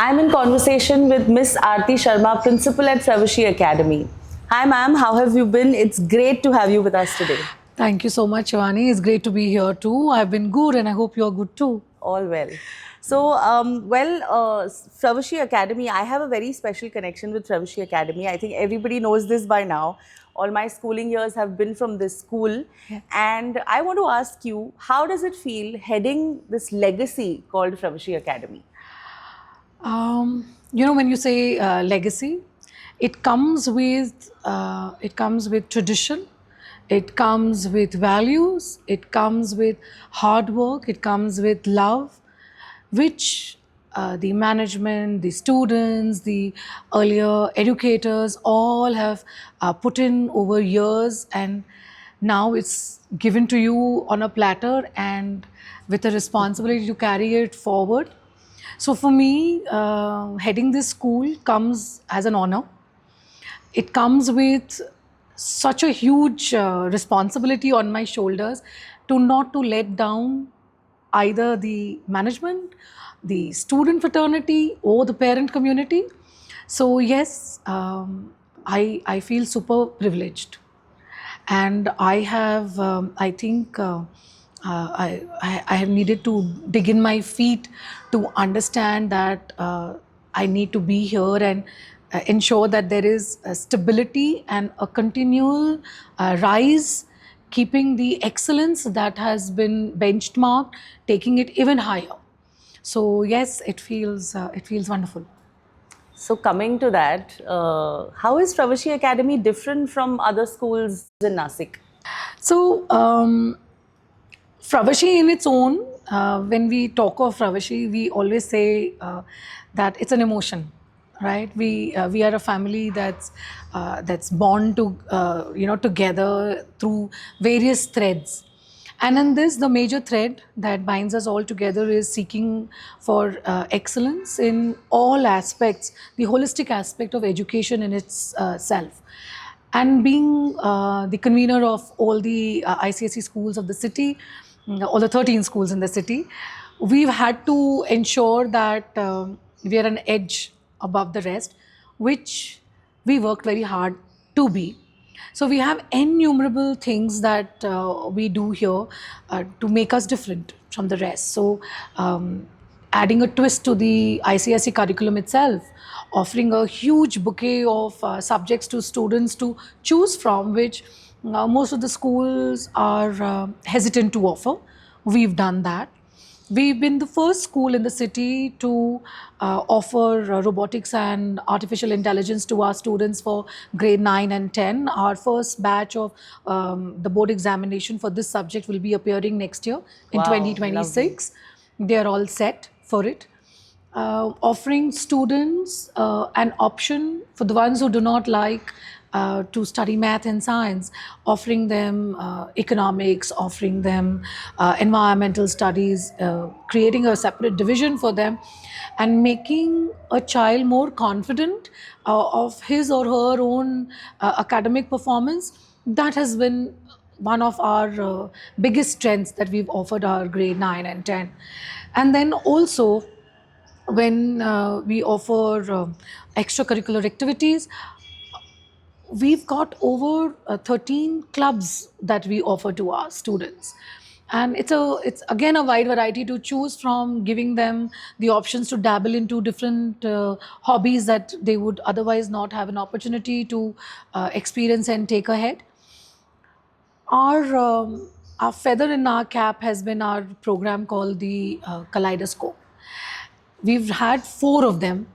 I'm in conversation with Miss Aarti Sharma, Principal at Fravashi Academy. Hi ma'am, how have you been? It's great to have you with us today. Thank you so much, Shivani. It's great to be here too. I've been good and I hope you're good too. All well. So, Fravashi Academy, I have a very special connection with Fravashi Academy. I think everybody knows this by now. All my schooling years have been from this school. Yes. And I want to ask you, how does it feel heading this legacy called Fravashi Academy? When you say legacy, it comes with tradition, it comes with values, it comes with hard work, it comes with love, which the management, the students, the earlier educators all have put in over years, and now it's given to you on a platter and with a responsibility to carry it forward. So for me, heading this school comes as an honor. It comes with such a huge responsibility on my shoulders to not to let down either the management, the student fraternity, or the parent community. So yes, I feel super privileged, and I have I think I have needed to dig in my feet to understand that I need to be here and ensure that there is a stability and a continual rise, keeping the excellence that has been benchmarked, taking it even higher. So yes, it feels wonderful. So, coming to that, how is Fravashi Academy different from other schools in Nasik? So Fravashi in its own, when we talk of Fravashi, we always say that it's an emotion, right? We are a family that's born to together through various threads. And in this, the major thread that binds us all together is seeking for excellence in all aspects, the holistic aspect of education in its self. And being the convener of all the ICSE schools of the city, all the 13 schools in the city, we've had to ensure that we are an edge above the rest, which we worked very hard to be. So we have innumerable things that we do here to make us different from the rest. So adding a twist to the ICSE curriculum itself, offering a huge bouquet of subjects to students to choose from, which most of the schools are hesitant to offer. We've done that. We've been the first school in the city to offer robotics and artificial intelligence to our students for grade 9 and 10. Our first batch of the board examination for this subject will be appearing next year in Wow, 2026. They are all set for it. Offering students an option for the ones who do not like to study math and science, offering them economics, offering them environmental studies, creating a separate division for them, and making a child more confident of his or her own academic performance. That has been one of our biggest strengths that we've offered our grade 9 and 10. And then also, when we offer extracurricular activities, we've got over 13 clubs that we offer to our students, and it's again a wide variety to choose from, giving them the options to dabble into different hobbies that they would otherwise not have an opportunity to experience and take ahead. Our feather in our cap has been our program called the Kaleidoscope. We've had 4 of them,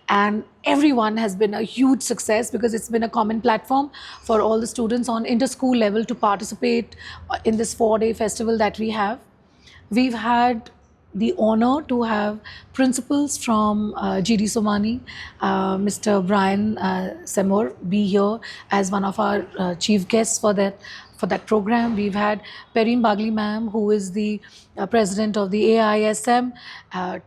and everyone has been a huge success because it's been a common platform for all the students on inter-school level to participate in this 4-day festival that we have. We've had the honor to have principals from GD Somani, Mr. Brian Seymour, be here as one of our chief guests for that program. We've had Perrine Bagli ma'am, who is the president of the AISM,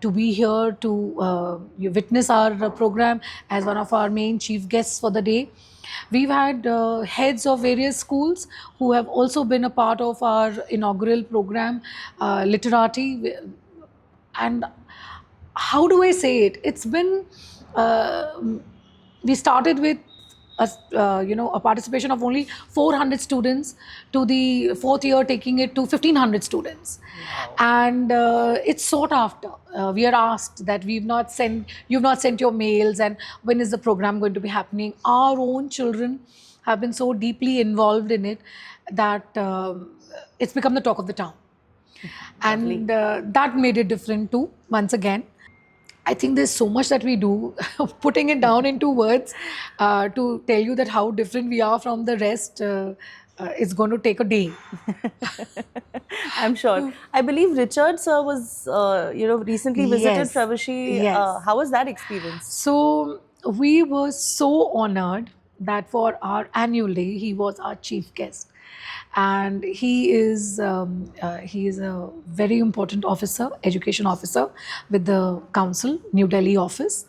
to be here to witness our program as one of our main chief guests for the day. We've had heads of various schools who have also been a part of our inaugural program, Literati, and how do I say it? It's been, uh, we started with a participation of only 400 students, to the fourth year taking it to 1500 students. Wow. And it's sought after. We are asked that you've not sent your mails, and when is the program going to be happening? Our own children have been so deeply involved in it that it's become the talk of the town. And that made it different too, once again. I think there's so much that we do. Putting it down into words to tell you that how different we are from the rest is going to take a day. I'm sure. I believe Richard sir was, recently visited Yes. Fravashi. Yes. How was that experience? So we were so honored that for our annual day, he was our chief guest, and he is a very important officer, education officer with the council, New Delhi office.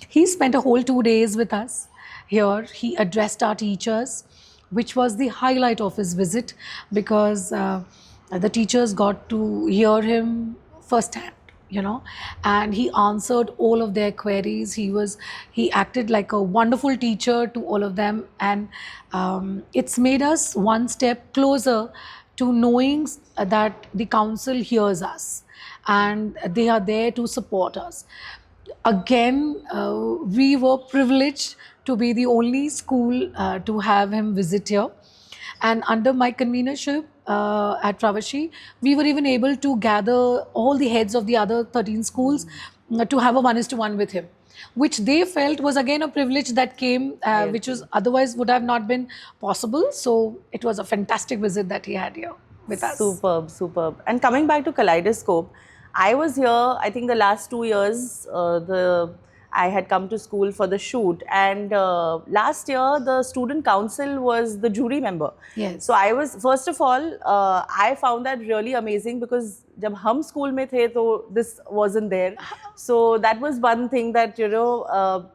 He spent a whole 2 days with us here. He addressed our teachers, which was the highlight of his visit, because the teachers got to hear him firsthand, and he answered all of their queries. He acted like a wonderful teacher to all of them, and it's made us one step closer to knowing that the council hears us and they are there to support us. Again, we were privileged to be the only school to have him visit here. And under my convenership at Pravashi, we were even able to gather all the heads of the other 13 schools to have a one-to-one with him, which they felt was again a privilege that came, which was otherwise would have not been possible. So it was a fantastic visit that he had here with us. Superb, superb. And coming back to Kaleidoscope, I was here, I think the last 2 years, I had come to school for the shoot, and last year the student council was the jury member. Yes. So I was, first of all, I found that really amazing, because जब हम school में थे तो this wasn't there. So that was one thing that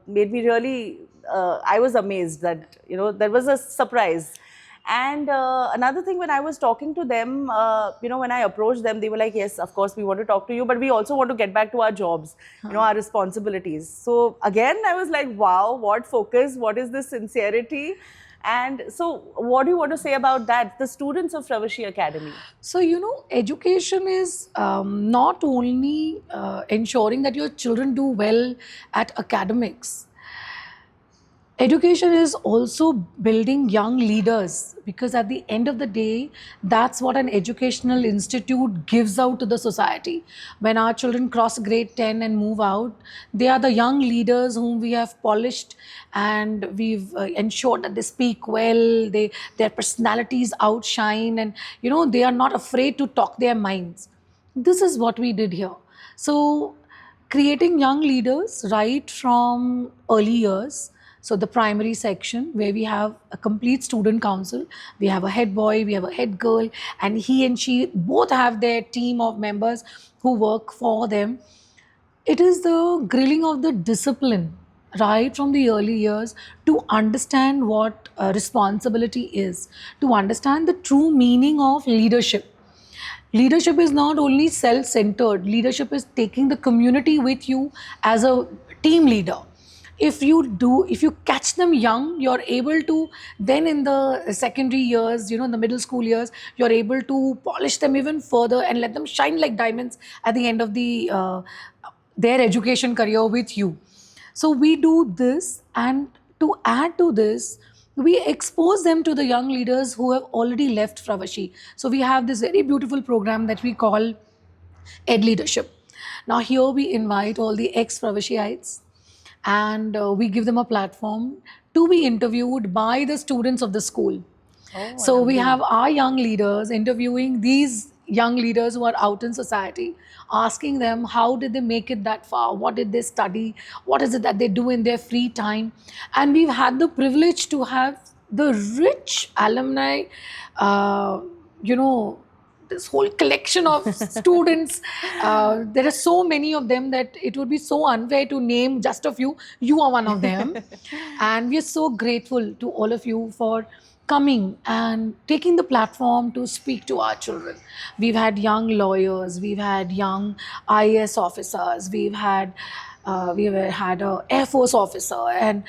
made me really, I was amazed that there was a surprise. And another thing, when I was talking to them, when I approached them, they were like, yes, of course, we want to talk to you, but we also want to get back to our jobs, our responsibilities. So again, I was like, wow, what focus, what is this sincerity? And so what do you want to say about that, the students of Fravashi Academy? So, education is not only ensuring that your children do well at academics. Education is also building young leaders, because at the end of the day, that's what an educational institute gives out to the society. When our children cross grade 10 and move out, they are the young leaders whom we have polished, and we've ensured that they speak well, their personalities outshine, and they are not afraid to talk their minds. This is what we did here. So creating young leaders right from early years. So the primary section, where we have a complete student council, we have a head boy, we have a head girl, and he and she both have their team of members who work for them. It is the grilling of the discipline right from the early years, to understand what responsibility is, to understand the true meaning of leadership. Leadership is not only self-centered. Leadership is taking the community with you as a team leader. If you catch them young, you're able to then, in the secondary years, in the middle school years, you're able to polish them even further and let them shine like diamonds at the end of their education career with you. So we do this, and to add to this, we expose them to the young leaders who have already left Fravashi. So we have this very beautiful program that we call Ed Leadership. Now here we invite all the ex-Fravashiites, and we give them a platform to be interviewed by the students of the school. So we have our young leaders interviewing these young leaders who are out in society, asking them how did they make it that far, what did they study, what is it that they do in their free time. And we've had the privilege to have the rich alumni, this whole collection of students. There are so many of them that it would be so unfair to name just a few. You are one of them. And we are so grateful to all of you for coming and taking the platform to speak to our children. We've had young lawyers, we've had young IAS officers, we've had a Air Force officer, and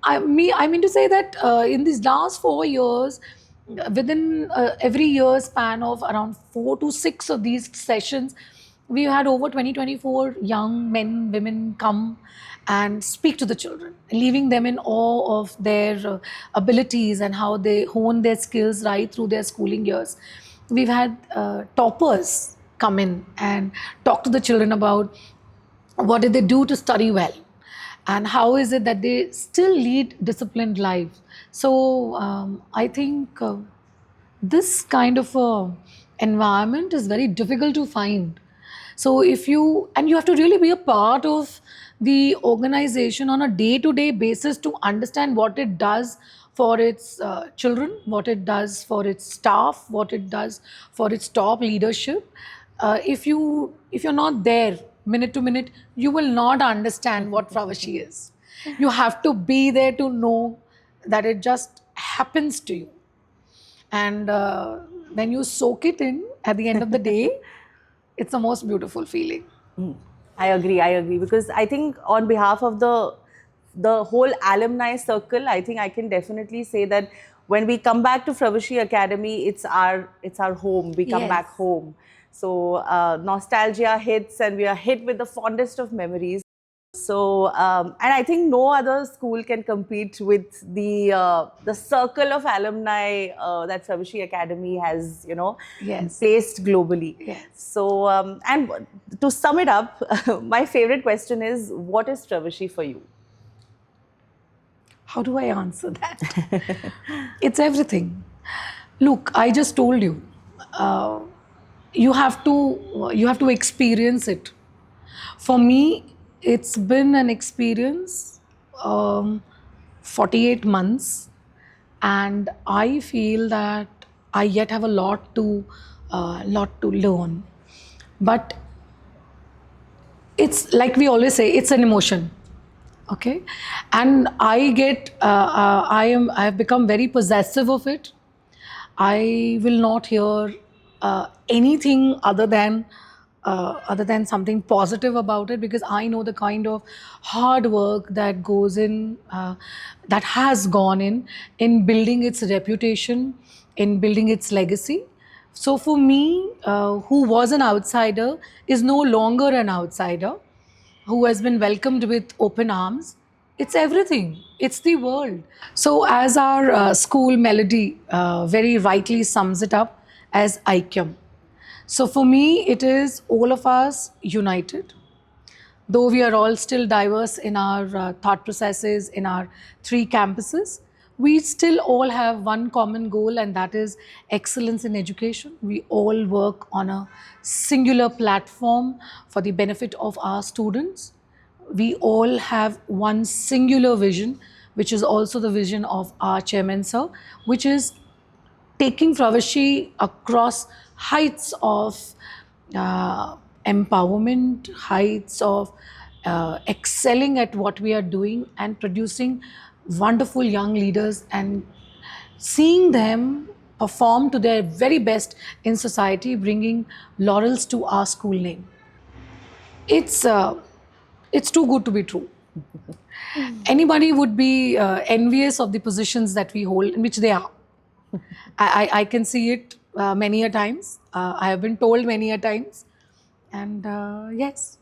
I mean to say that in these last 4 years, within every year span of around 4 to 6 of these sessions, we've had over 20-24 young men, women come and speak to the children, leaving them in awe of their abilities and how they hone their skills right through their schooling years. We've had toppers come in and talk to the children about what did they do to study well, and how is it that they still lead disciplined lives. So I think this kind of environment is very difficult to find. So if you, and you have to really be a part of the organization on a day-to-day basis to understand what it does for its children, what it does for its staff, what it does for its top leadership. If you're not there minute to minute, you will not understand what Fravashi is. You have to be there to know that it just happens to you. And when you soak it in at the end of the day, it's the most beautiful feeling. I agree, because I think on behalf of the whole alumni circle, I think I can definitely say that when we come back to Fravashi Academy, it's our home. We come Yes. back home. So nostalgia hits, and we are hit with the fondest of memories. So and I think no other school can compete with the circle of alumni that Fravashi Academy has, Yes. placed globally. Yes. So and to sum it up, my favorite question is, what is Fravashi for you? How do I answer that? It's everything. Look, I just told you, you have to experience it. For me, it's been an experience, 48 months, and I feel that I yet have a lot to learn. But it's like we always say, it's an emotion. Okay, and I have become very possessive of it. I will not hear anything other than something positive about it, because I know the kind of hard work that goes in, that has gone in building its reputation, in building its legacy. So for me, who was an outsider is no longer an outsider, who has been welcomed with open arms. It's everything, it's the world. So, as our school melody very rightly sums it up as Aikyam. So, for me, it is all of us united. Though we are all still diverse in our thought processes, in our 3 campuses, we still all have one common goal, and that is excellence in education. We all work on a singular platform for the benefit of our students. We all have one singular vision, which is also the vision of our chairman, sir, which is taking Fravashi across heights of empowerment, heights of excelling at what we are doing and producing wonderful young leaders, and seeing them perform to their very best in society, bringing laurels to our school name. It's too good to be true. Anybody would be envious of the positions that we hold, which they are. I can see it many a times. I have been told many a times. And yes,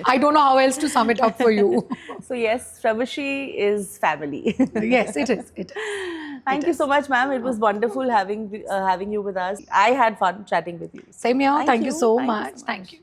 I don't know how else to sum it up for you. So yes, Fravashi is family. Yes, it is. It is. Thank you so much, ma'am. It was wonderful having you with us. I had fun chatting with you. Same here. Thank you so Thank you much. so Thank you.